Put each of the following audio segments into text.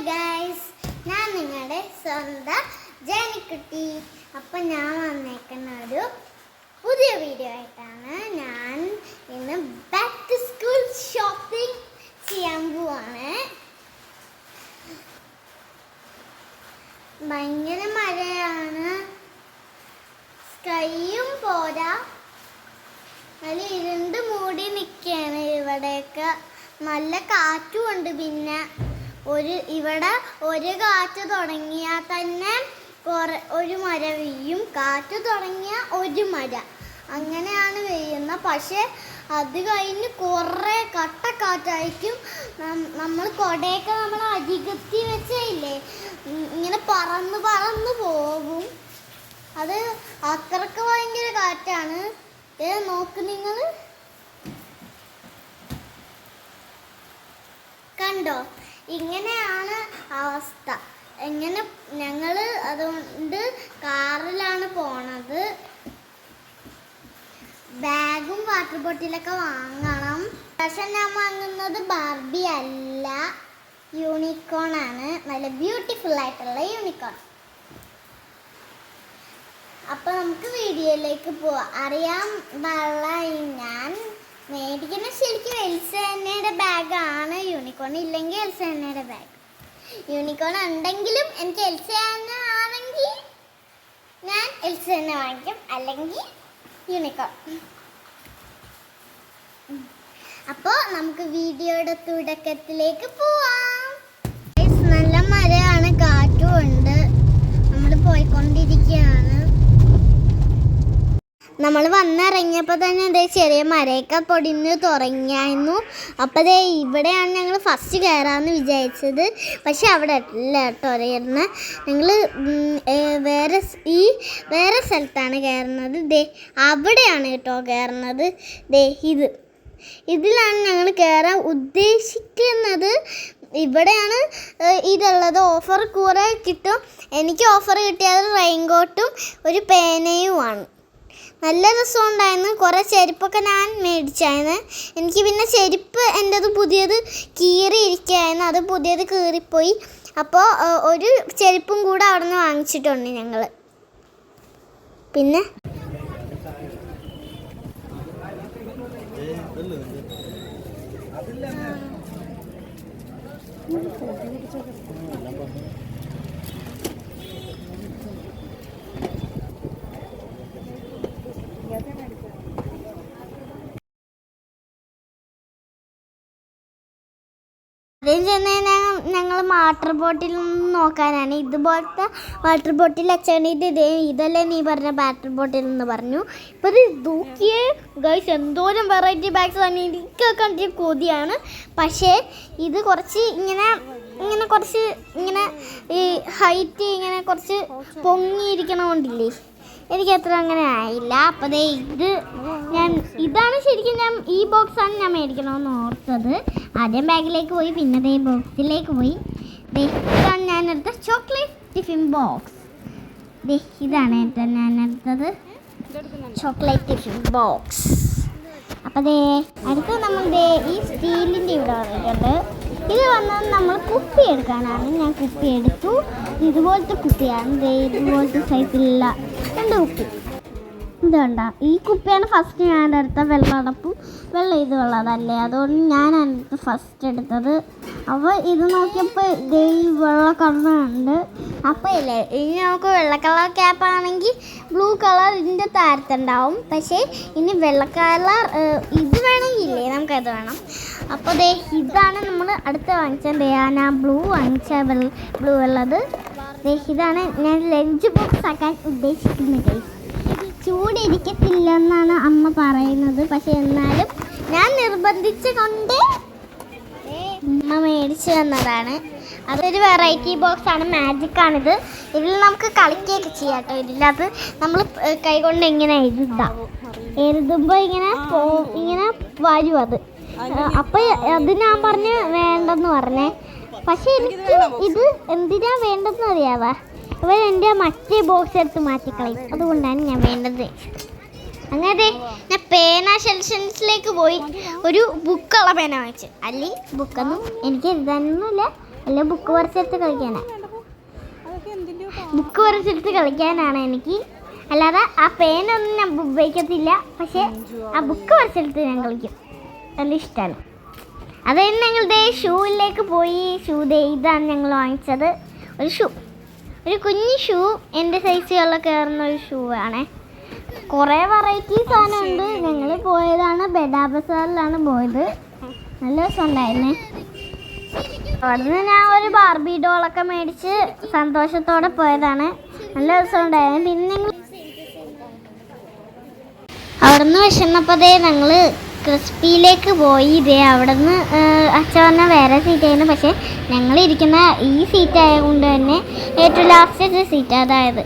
Guys, ഞാൻ നിങ്ങളുടെ സ്വന്തം ജാനിക്കുട്ടി. അപ്പം ഞാൻ വന്നേക്കുന്ന ഒരു പുതിയ വീഡിയോ ആയിട്ടാണ്. ഞാൻ ഇന്ന് ബാക്ക് ടു സ്കൂൾ ഷോപ്പിംഗ് ചെയ്യാൻ പോവാണ്. ഭയങ്കര മഴയാണ്, സ്കൈയും പോരാ, നല്ല ഇരുണ്ട് മൂടി നിൽക്കുകയാണ്. ഇവിടെയൊക്കെ നല്ല കാറ്റുമുണ്ട്. പിന്നെ ഇവിടെ ഒരു കാറ്റ് തുടങ്ങിയാൽ തന്നെ ഒരു മര വീഴും, കാറ്റ് തുടങ്ങിയ ഒരു മര, അങ്ങനെയാണ് വീഴുന്നത്. പക്ഷെ അത് കഴിഞ്ഞ് കുറേ കട്ടക്കാറ്റായിരിക്കും. നമ്മൾ കൊടയൊക്കെ നമ്മൾ അരികത്തി വെച്ചില്ലേ, ഇങ്ങനെ പറന്ന് പറന്ന് പോകും. അത് അത്രക്ക് ഭയങ്കര കാറ്റാണ്. നോക്ക് നിങ്ങൾ, കണ്ടോ? ഇങ്ങനെയാണ് അവസ്ഥ. ഞങ്ങൾ അതുകൊണ്ട് കാറിലാണ് പോണത്. ബാഗും വാട്ടർ ബോട്ടിലൊക്കെ വാങ്ങണം. പക്ഷെ ഞാൻ വാങ്ങുന്നത് ബാർബി അല്ല, യൂണിക്കോൺ ആണ്. നല്ല ബ്യൂട്ടിഫുൾ ആയിട്ടുള്ള യൂണിക്കോൺ. അപ്പൊ നമുക്ക് വീഡിയോയിലേക്ക് പോവാം. അറിയാൻ ഞാൻ മേടിക്കുന്ന ശരിക്കും എൽസേനയുടെ ബാഗാണ്. യൂണിക്കോൺ ഇല്ലെങ്കിൽ എൽസേനയുടെ ബാഗ്. യൂണിക്കോൺ ഉണ്ടെങ്കിലും എനിക്ക് എൽസേന ആണെങ്കിൽ ഞാൻ എൽസേന വാങ്ങിക്കും, അല്ലെങ്കിൽ യൂണിക്കോൺ. അപ്പോൾ നമുക്ക് വീഡിയോയുടെ തുടക്കത്തിലേക്ക് പോവാം. നല്ല മഴയാണ്, കാറ്റും ഉണ്ട്. നമ്മൾ പോയിക്കൊണ്ടിരിക്കുകയാണ്. നമ്മൾ വന്നിറങ്ങിയപ്പോൾ തന്നെ ഇതേ ചെറിയ മരയൊക്കെ പൊടിഞ്ഞ് തുടങ്ങിയായിരുന്നു. അപ്പോൾ ദേ ഇവിടെയാണ് ഞങ്ങൾ ഫസ്റ്റ് കയറാമെന്ന് വിചാരിച്ചത്. പക്ഷെ അവിടെ അല്ല കേട്ടോ കയറുന്നത്. ഞങ്ങൾ വേറെ സ്ഥലത്താണ് കയറുന്നത്. ദേ അവിടെയാണ് കേട്ടോ കയറുന്നത്. ദേ ഇതിലാണ് ഞങ്ങൾ കയറാൻ ഉദ്ദേശിക്കുന്നത്. ഇവിടെയാണ് ഇതുള്ളത്. ഓഫർ കുറേ കിട്ടും. എനിക്ക് ഓഫർ കിട്ടിയത് റെയിൻകോട്ടും ഒരു പേനയുമാണ്. നല്ല രസമുണ്ടായിരുന്നു. കുറേ ചെരുപ്പൊക്കെ ഞാൻ മേടിച്ചായിരുന്നു. എനിക്ക് പിന്നെ ചെരുപ്പ് എൻ്റെത് പുതിയത് കീറിയിരിക്കുകയായിരുന്നു, അത് പുതിയത് കീറിപ്പോയി. അപ്പോൾ ഒരു ചെരുപ്പും കൂടെ അവിടെ നിന്ന് വാങ്ങിച്ചിട്ടുണ്ട് ഞങ്ങൾ. പിന്നെ ആദ്യം ചെന്ന് ഞങ്ങൾ വാട്ടർ ബോട്ടിൽ നോക്കാനാണ്. ഇതുപോലത്തെ വാട്ടർ ബോട്ടിൽ അച്ഛനിട്ട് ഇതല്ലേ നീ പറഞ്ഞ വാട്ടർ ബോട്ടിൽ എന്ന് പറഞ്ഞു. ഇപ്പോൾ ഇത് നോക്കിയേ ഗൈസ്, എന്തോരം വെറൈറ്റി ബാഗ്സ് ആണ്. എനിക്കൊക്കെ കണ്ടിട്ട് കൊതിയാണ്. പക്ഷേ ഇത് കുറച്ച് ഇങ്ങനെ ഈ ഹൈറ്റ് ഇങ്ങനെ കുറച്ച് പൊങ്ങിയിരിക്കണോണ്ടില്ലേ, എനിക്ക് അത്ര അങ്ങനെ ആയില്ല. അപ്പോൾ ദേ ഇതാണ് ശരിക്കും ഈ ബോക്സാണ് ഞാൻ മേടിക്കണമെന്ന് ഓർത്തത്. ആദ്യം ബാഗിലേക്ക് പോയി, പിന്നെ ദേ ബോക്സിലേക്ക് പോയി. ഇതാണ് ഞാൻ എടുത്ത ചോക്ലേറ്റ് ടിഫിൻ ബോക്സ്. ഇതാണ് കേട്ടോ ഞാൻ എടുത്തത് ചോക്ലേറ്റ് ടിഫിൻ ബോക്സ്. അപ്പോൾ അടുത്ത് നമ്മൾ ഈ സ്റ്റീലിൻ്റെ ഇവിടെ വന്നിട്ടുണ്ട്. ഇത് വന്നത് നമ്മൾ കുപ്പി എടുക്കാനാണ്. ഞാൻ കുപ്പി എടുത്തു. ഇതുപോലത്തെ കുപ്പിയാണ്. ഇതുപോലത്തെ സൈസിലുള്ള 2 കുപ്പി. ഇതുണ്ട, ഈ കുപ്പിയാണ് ഫസ്റ്റ് ഞാൻ എടുത്ത. വെള്ളടപ്പും വെള്ളം ഇത് ഉള്ളതല്ലേ, അതുകൊണ്ട് ഞാനാണ് ഫസ്റ്റ് എടുത്തത്. അപ്പോൾ ഇത് നോക്കിയപ്പോൾ ഈ വെള്ള കളറുണ്ട്. അപ്പോൾ ഇല്ലേ, ഇനി നമുക്ക് വെള്ള കളർ ക്യാപ്പാണെങ്കിൽ ബ്ലൂ കളർ ഇതിൻ്റെ താരത്തുണ്ടാവും. പക്ഷേ ഇനി വെള്ള കളർ ഇത് വേണമെങ്കിലേ നമുക്കത് വേണം. അപ്പോൾ ഇതാണ് നമ്മൾ അടുത്ത് വാങ്ങിച്ചത്. ഞാൻ ബ്ലൂ വാങ്ങിച്ച ബ്ലൂ ഉള്ളത്. ഇതാണ് ഞാൻ ലഞ്ച് ബോക്സ് ആക്കാൻ ഉദ്ദേശിക്കുന്നത്. ചൂടിരിക്കത്തില്ലെന്നാണ് അമ്മ പറയുന്നത്. പക്ഷെ എന്നാലും ഞാൻ നിർബന്ധിച്ച് കൊണ്ട് അമ്മ മേടിച്ചു തന്നതാണ്. അതൊരു വെറൈറ്റി ബോക്സാണ്, മാജിക്കാണിത്. ഇതിൽ നമുക്ക് കളിക്കുകയൊക്കെ ചെയ്യാം കേട്ടോ. ഇതിനകത്ത് നമ്മൾ കൈകൊണ്ട് ഇങ്ങനെ എഴുതുമ്പോൾ ഇങ്ങനെ വരും അത്. അപ്പോൾ അത് ഞാൻ പറഞ്ഞ് വേണ്ടെന്ന് പറഞ്ഞേ. പക്ഷെ എനിക്ക് ഇത് എന്തിനാ വേണ്ടെന്ന് അറിയാവാ, എൻ്റെ മറ്റേ ബോക്സ് എടുത്ത് മാറ്റിക്കളയും. അതുകൊണ്ടാണ് ഞാൻ വേണ്ടത്. അങ്ങനെ ഞാൻ പേന സെക്ഷൻസിലേക്ക് പോയി ഒരു ബുക്കുള്ള പേന വാങ്ങിച്ചു. അല്ലെങ്കിൽ ബുക്കൊന്നും എനിക്ക് എഴുതാനൊന്നുമില്ല, അല്ല ബുക്ക് പറിച്ചെടുത്ത് കളിക്കാനാണ്. ബുക്ക് പറിച്ചെടുത്ത് കളിക്കാനാണ് എനിക്ക്. അല്ലാതെ ആ പേനൊന്നും ഞാൻ ഉപയോഗിക്കത്തില്ല. പക്ഷേ ആ ബുക്ക് പറിച്ചെടുത്ത് ഞാൻ കളിക്കും. നല്ല ഇഷ്ടമാണ്. അത് കഴിഞ്ഞ് ഞങ്ങൾ ഷൂവിലേക്ക് പോയി. ഇതാണ് ഞങ്ങൾ വാങ്ങിച്ചത്. ഒരു കുഞ്ഞു ഷൂ. എൻ്റെ സൈസുള്ള കയറുന്ന ഒരു ഷൂ ആണ്. കുറേ വെറൈറ്റി സാധനമുണ്ട്. ഞങ്ങൾ പോയതാണ് ബെഡാ ബസാറിലാണ് പോയത്. നല്ല രസമുണ്ടായിരുന്നേ. അവിടുന്ന് ഞാൻ ഒരു ബാർബി ഡോളൊക്കെ മേടിച്ച് സന്തോഷത്തോടെ പോയതാണ്. നല്ല രസമുണ്ടായിരുന്നു. പിന്നെ ഞങ്ങൾ അവിടുന്ന് വിശന്നപ്പോഴേ ഞങ്ങൾ ക്രിസ്പിയിലേക്ക് പോയി. അവിടെ നിന്ന് അച്ഛൻ പറഞ്ഞാൽ വേറെ സീറ്റായിരുന്നു. പക്ഷേ ഞങ്ങളിരിക്കുന്ന ഈ സീറ്റ് ആയതുകൊണ്ട് തന്നെ ഏറ്റവും ലാസ്റ്റത്തെ സീറ്റ്, അതായത്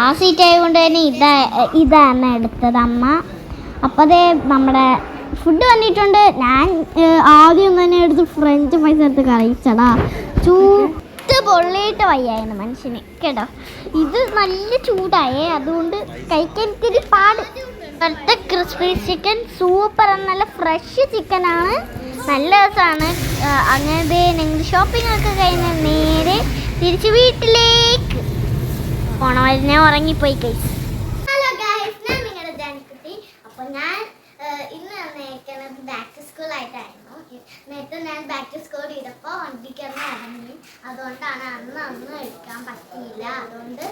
ആ സീറ്റ് ആയതുകൊണ്ട് തന്നെ ഇതാണ് എടുത്തത് അമ്മ. അപ്പോൾ നമ്മുടെ ഫുഡ് വന്നിട്ടുണ്ട്. ഞാൻ ആദ്യം തന്നെ എടുത്ത് ഫ്രഞ്ച് ഫ്രൈസ് എടുത്ത് കഴിച്ചടാ. ചൂട് പൊള്ളിയിട്ട് വയ്യായിരുന്നു മനുഷ്യന് കേട്ടോ. ഇത് നല്ല ചൂടായേ, അതുകൊണ്ട് കഴിക്കാൻ ഇത്തിരി പാട്. അടുത്ത ക്രിസ്പി ചിക്കൻ സൂപ്പറാണ്. നല്ല ഫ്രഷ് ചിക്കനാണ്. നല്ല രസമാണ്. അങ്ങനെ ഞങ്ങൾ ഷോപ്പിംഗ് ഒക്കെ കഴിഞ്ഞ് നേരെ തിരിച്ച് വീട്ടിലേക്ക് പോണം. വരുന്നേ ഉറങ്ങിപ്പോയി കഴിച്ചു. ഹലോ ഗൈസ്, ഞാൻ നിങ്ങളുടെ ജാനിക്കുട്ടി. അപ്പോൾ ഞാൻ ഇന്ന് വന്നേക്കുന്നത് ബാക്ക് ടു സ്കൂൾ ആയിട്ടായിരുന്നു. നേരത്തെ ഞാൻ ബാക്ക് ടു സ്കൂൾ ചെയ്തപ്പോൾ വണ്ടിക്കറിന് ഇറങ്ങി. അതുകൊണ്ടാണ് അന്ന് എടുക്കാൻ പറ്റിയില്ല. അതുകൊണ്ട്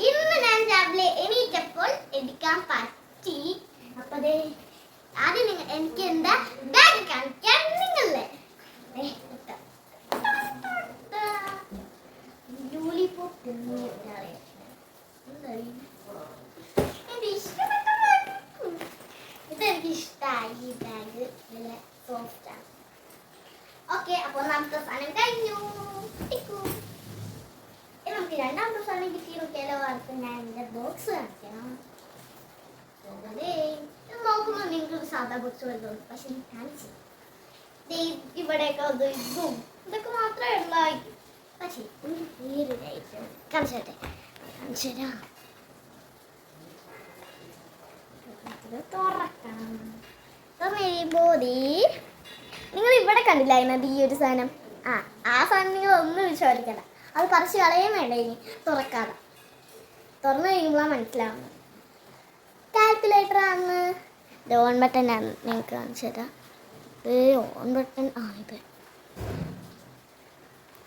ഇന്ന് ഞാൻ രാവിലെ എണീറ്റപ്പോൾ എടുക്കാൻ പറ്റി. അപ്പൊ ആദ്യം എനിക്ക് എന്താ ബാഗ് കാണിക്കാൻ നിങ്ങളെ ഇതെനിക്ക് ഇഷ്ടമായി. ഈ ബാഗ് നല്ല സോഫ്റ്റ് ആണ്. ഓക്കെ, അപ്പോൾ ഒന്നാമത്തെ സാധനം കഴിഞ്ഞു. നമുക്ക് രണ്ടാമത്തെ സാധനം കിട്ടി. നോക്കിയാലോ? അടുത്ത് ഞാൻ എൻ്റെ ബോക്സ് കാണിക്കണം. നോക്കുമ്പോൾ നിങ്ങൾക്ക് സാധാ ബോക്സ് വരുന്നത്, പക്ഷെ കാണിച്ചു ഇവിടെയൊക്കെ ഇതും ഇതൊക്കെ മാത്രമേ ഉള്ളായിരിക്കും. പക്ഷേ വേറൊരു ഐറ്റം കാണിച്ചു തരാം. തുറക്കണം. തുറയുമ്പോൾ നിങ്ങൾ ഇവിടെ കണ്ടില്ലായിരുന്നത് ഈ ഒരു സാധനം. ആ സാധനം നിങ്ങൾ ഒന്നും വിശ്വസിക്കണ്ട. അത് പറിച്ച് കളയാൻ വേണ്ട. ഇനി തുറക്കാതെ തുറന്നു കഴിയുമ്പോഴാണ് മനസ്സിലാവുന്നത്. കാൽക്കുലേറ്റർ ആണ്. ഇത് ഓൺ ബട്ടൺ ആണ്. നിങ്ങൾക്ക് കാണിച്ചു തരാം. On button. ഇത്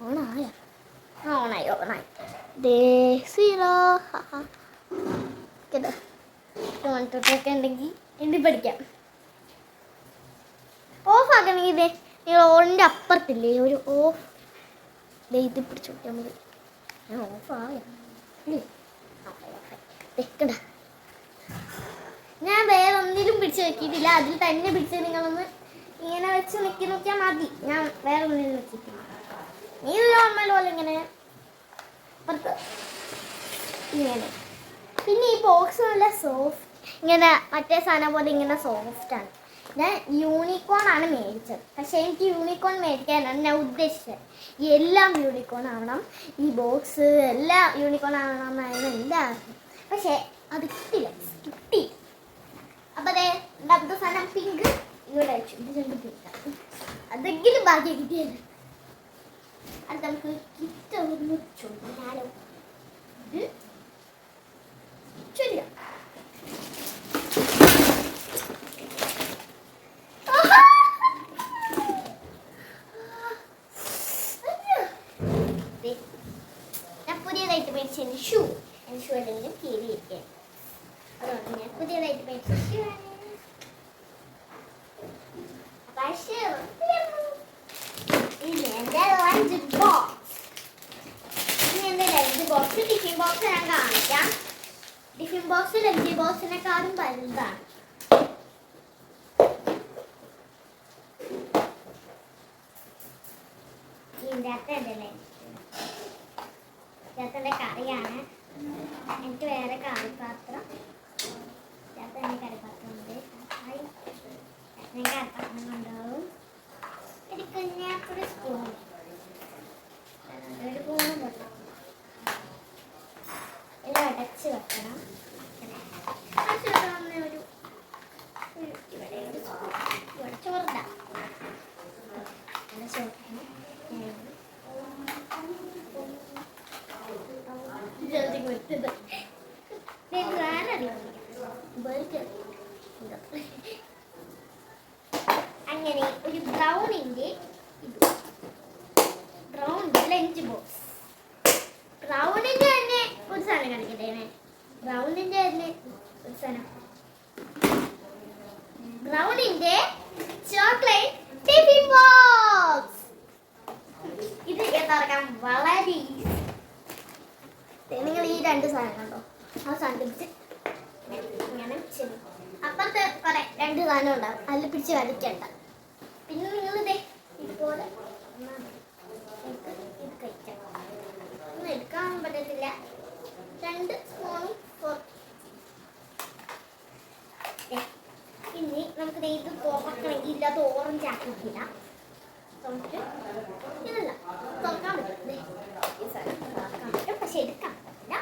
ഓണായോ? ഓണായി. 0 ഒക്കെ ഉണ്ടെങ്കിൽ എണ്ണി പഠിക്കാം. ഓഫ് ആക്കണമെങ്കിൽ നിങ്ങൾ ഓണിൻ്റെ അപ്പുറത്തില്ലേ ഒരു ഓഫ്, ഇത് പിടിച്ചു നോക്കിയാൽ മതി. ഞാൻ ഓഫായോ? വെക്കണ്ട. ഞാൻ വേറെ ഒന്നിലും പിടിച്ച് വെക്കിയിട്ടില്ല. അതിൽ തന്നെ പിടിച്ച് നിങ്ങളൊന്ന് ഇങ്ങനെ വെച്ച് നോക്കിയാൽ മതി. ഞാൻ വേറെ ഒന്നിലും വെച്ചിട്ടില്ല. നീ നോർമൽ പോലെ ഇങ്ങനെ ഇങ്ങനെ. പിന്നെ ഈ ബോക്സ് നല്ല സോഫ്റ്റ്, ഇങ്ങനെ മറ്റേ സാധനം പോലെ ഇങ്ങനെ സോഫ്റ്റാണ്. ഞാൻ യൂണിക്കോൺ ആണ് മേടിച്ചത്. പക്ഷേ എനിക്ക് യൂണിക്കോൺ മേടിക്കാനാണ് ഞാൻ ഉദ്ദേശിച്ചത്. എല്ലാം യൂണിക്കോൺ ആവണം. ഈ ബോക്സ് എല്ലാം യൂണിക്കോൺ ആവണമെന്നായിരുന്നു എൻ്റെ ആഗ്രഹം. പക്ഷേ അത് കിട്ടി. അപ്പോൾ രണ്ടാമത്തെ സാധനം പിങ്ക് ഇവിടെ വെച്ചു. ഇത് രണ്ട് പിങ്ക്. അതെങ്കിലും ബാക്കി കിട്ടിയത്. അത് നമുക്ക് കിട്ടുമെന്ന് ചൊല്ലാലോ. ചൊല്ലാം. ഞാൻ പുതിയതായിട്ട് മേടിച്ച എൻ്റെ ഷൂ എന്തെങ്കിലും കീറിയിരിക്കുകയാണ്. അതുകൊണ്ട് ഞാൻ പുതിയതായിട്ട് മേടിച്ച ഷൂ ആണ്. ഇനി എൻ്റെ ലഞ്ച് ബോക്സ്. ടിഫിൻ ബോക്സ് ഞാൻ കാണിക്കാം. ടിഫിൻ ബോക്സ് ലഞ്ച് ബോക്സിനെക്കാളും വലുതാണ്. ഇതിൻ്റെ അകത്തെ കറിയാണ്. എനിക്ക് വേറെ കറിപാത്രം. കറിപാത്രം ഉണ്ട്. കറിപാത്രം കൊണ്ടാവും. ഒരു കുഞ്ഞാപ്പൊരു സ്പൂൺ, ഒരു സ്പൂൺ വെക്കണം. ഇത് അടച്ച് വെക്കണം. ഇവിടെ ഒരു സ്പൂൺ. ഇവിടെ ചോറിടാം. അടച്ച് വെക്കണം. അങ്ങനെ ഒരു ബ്രൗണിന്റെ ലഞ്ച് ബോക്സ്. ബ്രൗണിന്റെ തന്നെ ഒരു സാധനം കാണിക്കട്ടെ. ബ്രൗണിന്റെ തന്നെ ഒരു സാധനം. ബ്രൗണിന്റെ ചോക്ലേറ്റ് ടിഫിൻ ബോക്സ്. ഇത് തുറക്കാൻ വളരെ നിങ്ങൾ ഈ രണ്ട് സാധനം കണ്ടോ? ആ സാധനം പിടിച്ച് ഇങ്ങനെ ചെയ്യും. അപ്പുറത്ത് കുറെ രണ്ട് സാധനം ഉണ്ടാവും, അതിൽ പിടിച്ച് വലിക്കണ്ട. പിന്നെ നിങ്ങളിതേ ഇതുപോലെ ഇത് കഴിക്കണം. ഒന്നും എടുക്കാൻ പറ്റത്തില്ല. 2 സ്പൂണും പിന്നെ നമുക്ക് ഇത് തുറക്കണമെങ്കിൽ ഇല്ലാത്ത ഓറഞ്ച് ആക്കിയിട്ടില്ല. നമുക്ക് ഇതല്ല തുറക്കാൻ പറ്റും. ഈ സാധനം തുറക്കാൻ പറ്റും, പക്ഷെ എടുക്കാൻ പറ്റില്ല.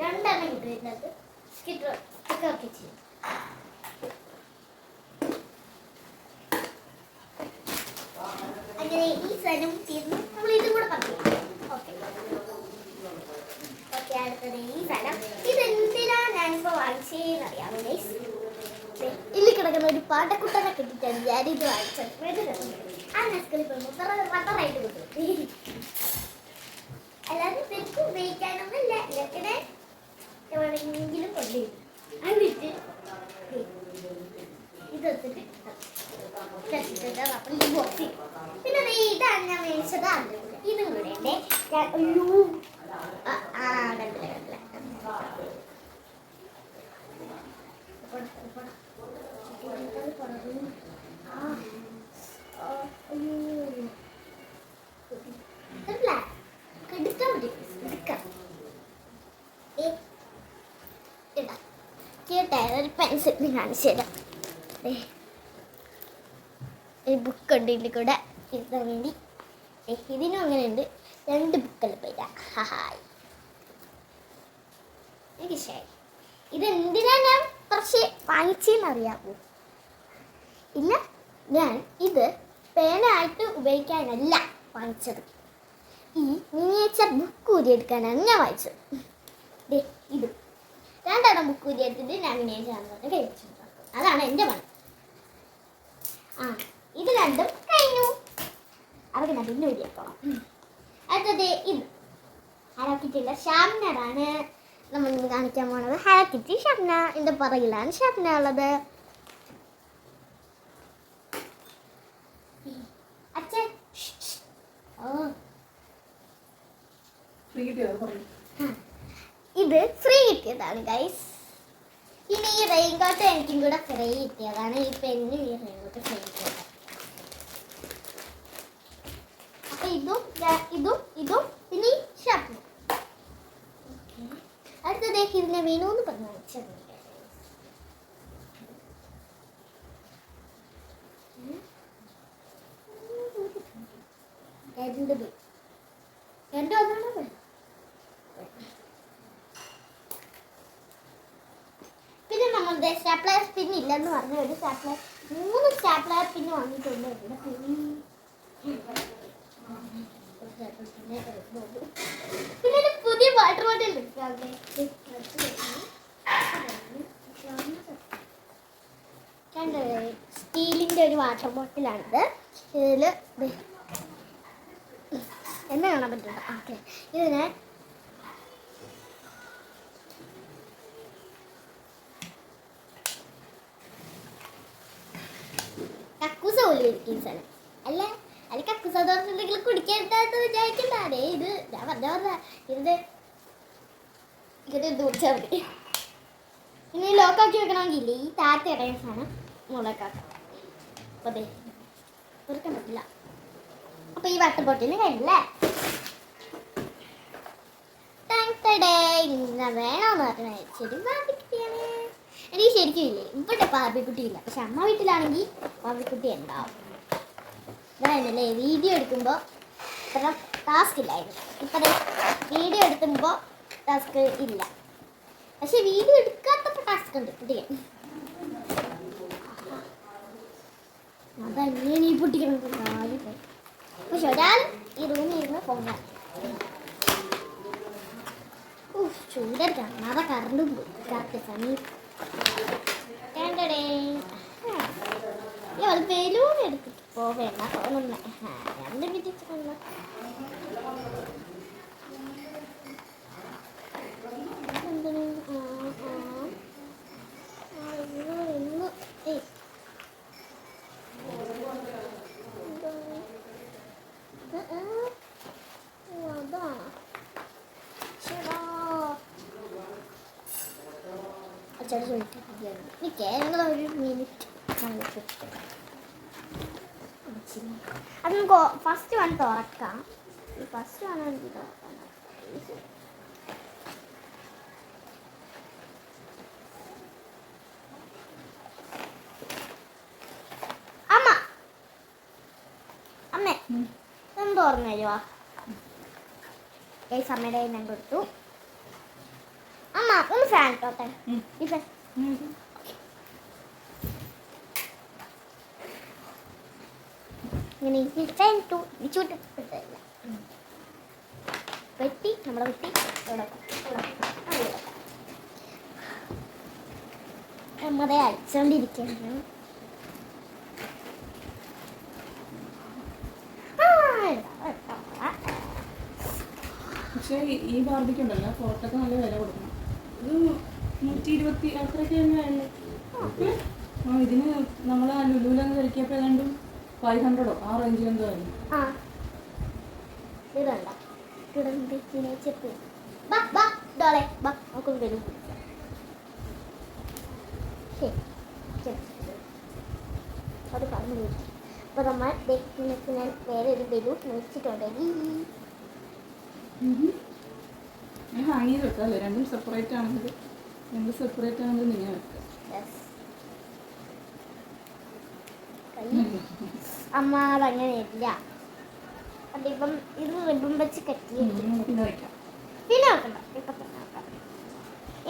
രണ്ടെണ്ണം കിട്ടും ഇതിനകത്ത്. സ്റ്റിക്കർ ഒക്കെ ചെയ്യും. അങ്ങനെ ഈ സാധനം തീർന്നു. നമ്മൾ ഇതും കൂടെ പറഞ്ഞു. ഓക്കെ, അടുത്തത് ഈ സാധനം. ഇതെന്തിനാ ഞാനിപ്പോൾ വാങ്ങിച്ചതെന്ന് അറിയാമോ ഗൈസ്? ಇಲ್ಲಿ കിടക്കുന്ന ഒരു പാട്ടക്കുട്ടനെ കിട്ടിയിട്ടാണ് ഞാനിത് വാങ്ങിച്ചത്. ആ നെസ്കളിൽ റബ്ബറായിട്ട് കിട്ടും. അല്ലാതെ ശരിക്കും ഉപയോഗിക്കാനൊന്നുമില്ല. ഇതൊക്കെ എവിടെയെങ്കിലും കൊണ്ടുവരും. എന്നിട്ട് ഇതൊത്തിട്ട് ബോക്സ്. പിന്നെ ഇതാണ് ഞാൻ മേടിച്ചത്. ഇതും കൂടെ ഉണ്ട്. കണ്ടില്ല ഒരു പെൻസിൽ കാണിച്ചു തരാം. ഒരു ബുക്ക് ഉണ്ട് ഇതിൽ കൂടെ എഴുതാൻ വേണ്ടി. ഇതിനും അങ്ങനെ ഉണ്ട്. 2 ബുക്കല്ല പോയില്ല. ഹായ്, എനിക്ക് ഇഷ്ടമായി. ഇതെന്തിനാ ഞാൻ കുറച്ച് വാങ്ങിച്ചെന്നറിയാമോ? ഇല്ല, ഞാൻ ഇത് പേനായിട്ട് ഉപയോഗിക്കാനല്ല വാങ്ങിച്ചത്. ഈ മിനിയേച്ചർ ബുക്ക് ഊരിയെടുക്കാനാണ് ഞാൻ വാങ്ങിച്ചത്. ഇത് 2 ബുക്ക് ഊരിയെടുത്തിട്ട് ഞാൻ മിനിയേച്ചർ കഴിച്ചു. അതാണ് എൻ്റെ പണി. ഇത് 2 കഴിഞ്ഞു. അതൊക്കെ ഞാൻ പിന്നെ ഊരിയെടുക്കണം. അടുത്തത് ഇത് ഹലോ കിറ്റിയുടെ ഷാർപ്നറാണ് നമ്മൾ ഇന്ന് കാണിക്കാൻ പോണത്. Hello kitty sharpener. ഇതിൻ്റെ പുറകിലാണ് ഷാർപ്നർ ഉള്ളത്. ഇത് ഫ്രീ കിട്ടിയതാണ് ഗൈസ്. ഇനി ഈ റെയിൻകോട്ട് എനിക്കും കൂടെ ഫ്രീ കിട്ടിയതാണ്. ഈ പെന്ന് ഈ റെയിൻകോട്ട് ഫ്രീ കിട്ടിയത്. അപ്പൊ ഇതും പിന്നെ ഈ ഷർട്ടും. അടുത്തതേക്ക് ഇതിനെ വേണമെന്ന് പറഞ്ഞു വെച്ചത്. പിന്നെ നമ്മളുടെ സ്റ്റാപ്ലർ പിൻ ഇല്ലെന്ന് പറഞ്ഞ ഒരു സ്റ്റാപ്ലർ 3 സ്റ്റാപ്ലർ പിൻ വാങ്ങിയിട്ടുണ്ട്. പിന്നെ പുതിയ വാട്ടർ ബോട്ടിൽ സ്റ്റീലിൻ്റെ ഒരു വാട്ടർ ബോട്ടിലാണിത്. ഇതിൽ എന്നെ കാണാൻ പറ്റില്ല. ഓക്കെ, ഇതിന് കക്കൂസ പോലെ ഇരിക്കും സ്ഥലം അല്ലേ? അതിൽ കക്കൂസ ദോശ കുടിക്കാത്ത വിചാരിക്കണ്ടേ? ഇത് ഞാൻ പറഞ്ഞ ഇതിൻ്റെ ഇങ്ങനെ ദൂർച്ചാൽ മതി. ഇനി ലോക്കാക്കി വെക്കണമെങ്കിൽ ഈ താഴത്തെ ഇടയ സാധനം മുളക്കാക്കാം. അപ്പോൾ അതെ തുറക്കാൻ പറ്റില്ല. അപ്പോൾ ഈ വാട്ടർ ബോട്ടിൽ കഴിഞ്ഞല്ലേ? ഇങ്ങനെ വേണമെന്ന് പറഞ്ഞാൽ ശരി ബാർബിക്കുട്ടിയാണ്. എനിക്ക് ശരിക്കും ഇല്ലേ ഇവിടെ ബാർബിക്കുട്ടി ഇല്ല. പക്ഷെ അമ്മ വീട്ടിലാണെങ്കിൽ ബാർബിക്കുട്ടി ഉണ്ടാവും. ഇതായിരുന്നല്ലേ വീഡിയോ എടുക്കുമ്പോൾ ഇത്ര ടാസ്ക് ഇല്ലായിരുന്നു. ഇപ്പം വീഡിയോ എടുക്കുമ്പോൾ ടാസ്ക് ഇല്ല. പക്ഷെ വീഡിയോ എടുക്കാത്തപ്പോൾ ടാസ്ക് ഉണ്ട്. പൊട്ടിക്കാൻ അതങ്ങനെ ഈ പൊട്ടിക്കണം. പക്ഷെ ഒരാൾ ഈ റൂമിൽ ഇരുന്ന് ഫോൺ ചൂടെടുക്കണം അതാ കറണ്ടും പോയി കറക്റ്റ് സമയം അത് ബലൂൺ എടുത്തിട്ട് പോവേണ്ട തോന്നുന്നേ രണ്ട് വിധിച്ചിട്ടുള്ള ഒരു മിനിറ്റ് അത് നമുക്ക് ഫസ്റ്റ് വൺ തുറക്കാം ഫസ്റ്റ് വൺ എനിക്ക് തുറക്കാം അമ്മ അമ്മേ ഒന്ന് തുറന്നു തരുവാ അമ്മയുടെ ഞാൻ കൊടുത്തു അമ്മ ഒന്ന് ഫാൻ ഇട്ടോട്ടെ ഈ ഫാൻ ഇങ്ങനെ ഫാൻ ഇട്ടു ചൂട്ട് ഇട്ടില്ല വെട്ടി നമ്മളെ വെട്ടി നമ്മടെ അടിച്ചോണ്ടിരിക്കുന്നു പക്ഷേ ഈ ബാർബിക്കുണ്ടല്ലോ പുറത്തൊക്കെ നല്ല വില കൊടുക്കണം ഇത് 120 അത്രയൊക്കെ തന്നെയാണ് ഇതിന് നമ്മൾ ലുലുവിലൊന്ന് കഴിക്കപ്പോൾ ഏതാണ്ടും 500 ആ റേഞ്ചിലെന്തോ ആയിരുന്നു അത് പറഞ്ഞു അപ്പോൾ നമ്മൾ ഞാൻ വേറെ ഒരു ബലൂൺ മേടിച്ചിട്ടുണ്ടെങ്കിൽ ഞാൻ ഹാങ് ചെയ്ത് വെക്കാം അല്ലേ രണ്ടും സെപ്പറേറ്റ് ആണെങ്കിൽ നിങ്ങൾ വെക്കാം അമ്മ അതങ്ങനെയില്ല അതിപ്പം ഇത് റിബൺ വെച്ച് കെട്ടി പിന്നെ വയ്ക്കാം പിന്നെ വെക്കണ്ട ഇപ്പം തന്നെ വെക്കാം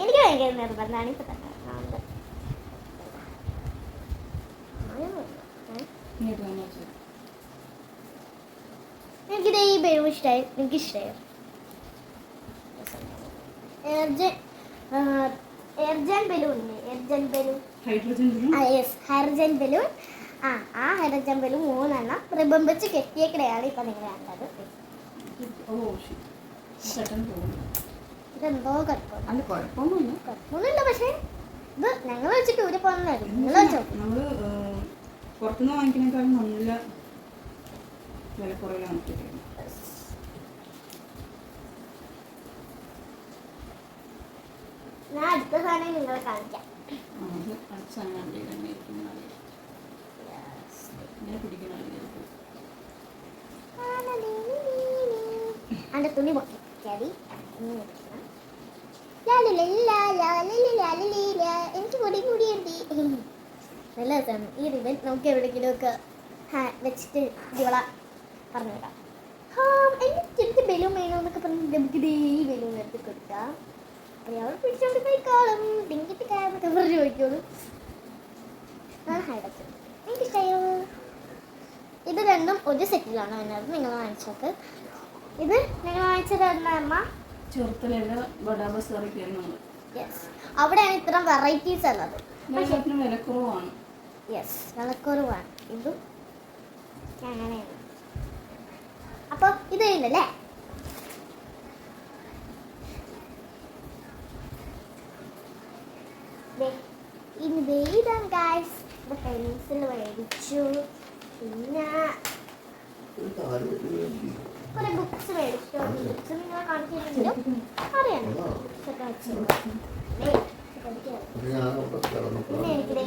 എനിക്ക് ഭയങ്കര നിർബന്ധമാണ് ഇപ്പം തന്നെ എനിക്കിത് ഈ ബലൂൺ ഇഷ്ടമായി എനിക്ക് ഇഷ്ടമായി എർജൻ ബലൂൺ ഹൈഡ്രജൻ ബലൂൺ ആ ഹൈഡ്രജൻ ബലൂൺ 3 എണ്ണം റിബൺ വെച്ച് കെട്ടിയേക്കടെയാണ് ഇപ്പൊ നിങ്ങൾ കണ്ടത് ഇതെന്തോ കുഴപ്പമൊന്നുമില്ല പക്ഷെ ഇത് ഞങ്ങൾ വെച്ചിട്ട് ഊരി പോകുന്നതായിരുന്നു നിങ്ങൾ വെച്ചോ നമ്മള് പുറത്തുനിന്ന് വാങ്ങിക്കുന്നേക്കാളും നല്ല വിലക്കുറവിലാണ് കിട്ടുന്നത് ഞാൻ അടുത്ത സാധനം നിങ്ങളെ കാണിക്കാം അതിന്റെ തുണി പൊക്കി എനിക്ക് കൂടിയുണ്ട് നല്ല രസമാണ് ഈ റിബൻ നമുക്ക് എവിടെയെങ്കിലും ഒക്കെ വെച്ചിട്ട് ഇവള പറഞ്ഞു വിടാം എനിക്ക് ബലൂൺ വേണമെന്നൊക്കെ പറഞ്ഞ് നമുക്ക് ഈ ബലൂൺ എടുത്ത് കൊടുക്കാം അയാൾ പിടിച്ചോണ്ട് പോയിക്കോളും ഡിങ്കിട്ട് കാരണൊക്കെ പറഞ്ഞു ചോദിക്കോളൂ ഹൈഡ്രജൻ എനിക്കിഷ്ടയോ ഇത് രണ്ടും ഒരു സെറ്റിലാണ് വരുന്നത് നിങ്ങൾ വാങ്ങിച്ചോക്ക് ഇത് നിങ്ങൾ വാങ്ങിച്ചത് അമ്മ യെസ് അവിടെയാണ് ഇത്തരം വെറൈറ്റീസ് ഉള്ളത് വിലക്കുറവാണ് യെസ് വിലക്കുറവാണ് ഇതും അങ്ങനെയാണ് അപ്പോൾ ഇത് കഴിഞ്ഞല്ലേ ഇനി വേദം ഗൈസ് പെൻസിൽ മേടിച്ചു പിന്നെ കുറെ ബുക്സ് മേടിച്ചു ബുക്സ് നിങ്ങളെ കാണിച്ചിട്ടുണ്ടെങ്കിലും അറിയാം പിന്നെ എനിക്കിടെ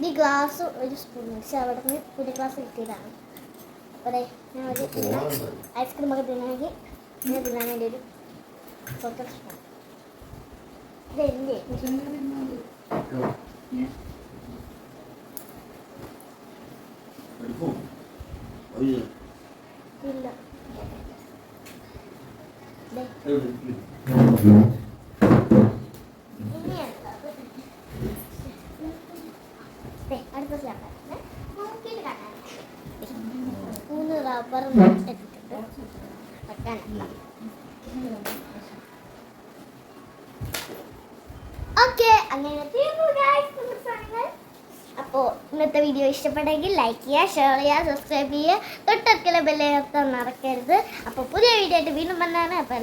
ഈ ഗ്ലാസ് ഒരു സ്പൂൺ മേടിച്ച് അവിടെ നിന്ന് ഒരു ഗ്ലാസ് കിട്ടിയതാണ് അപ്പോൾ ഞാൻ ഒരു ഐസ്ക്രീം ഒക്കെ തിന്നണമെങ്കിൽ ഇങ്ങനെ തിന്നാൻ വേണ്ടി ഒരു ഫോട്ടോ സ്പൂൺ ഇതെന്റെ ഇല്ല അടുത്ത സ്ലാബ് നോക്കിയിട്ട് കാണാൻ 3 റബ്ബർ എടുത്തിട്ട് വെക്കാൻ ഓക്കെ, അങ്ങനെ തീർന്നു guys നമ്മുടെ സാധനങ്ങൾ. അപ്പോൾ ഇന്നത്തെ വീഡിയോ ഇഷ്ടപ്പെട്ടെങ്കിൽ ലൈക്ക് ചെയ്യുക, ഷെയർ ചെയ്യുക, സബ്സ്ക്രൈബ് ചെയ്യുക, തൊട്ടടുത്തുള്ള ബെല്ലൈക്കൺ മറക്കരുത്. അപ്പോൾ പുതിയ വീഡിയോ ആയിട്ട് വീണ്ടും വന്നാണ്. അപ്പോൾ